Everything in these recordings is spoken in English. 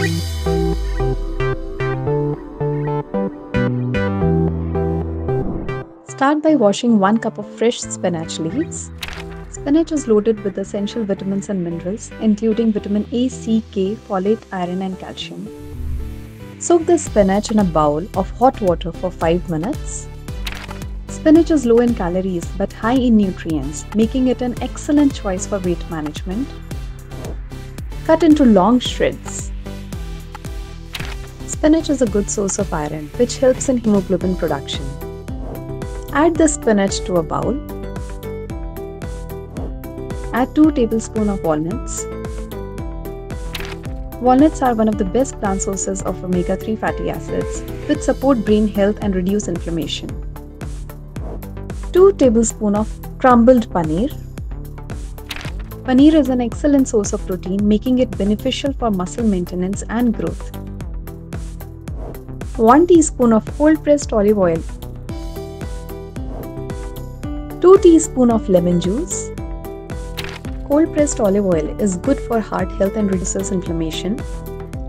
Start by washing 1 cup of fresh spinach leaves. Spinach is loaded with essential vitamins and minerals, including vitamin A, C, K, folate, iron, and calcium. Soak the spinach in a bowl of hot water for 5 minutes. Spinach is low in calories but high in nutrients, making it an excellent choice for weight management. Cut into long shreds. Spinach is a good source of iron, which helps in hemoglobin production. Add the spinach to a bowl. Add 2 tablespoons of walnuts. Walnuts are one of the best plant sources of omega-3 fatty acids, which support brain health and reduce inflammation. 2 tablespoons of crumbled paneer. Paneer is an excellent source of protein, making it beneficial for muscle maintenance and growth. 1 teaspoon of cold-pressed olive oil. 2 teaspoons of lemon juice. Cold-pressed olive oil is good for heart health and reduces inflammation.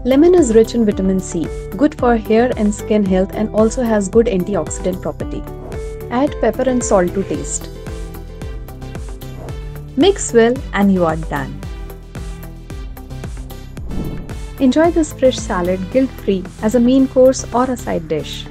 Lemon is rich in vitamin C, good for hair and skin health, and also has good antioxidant property. Add pepper and salt to taste. Mix well and you are done. Enjoy this fresh salad guilt-free as a main course or a side dish.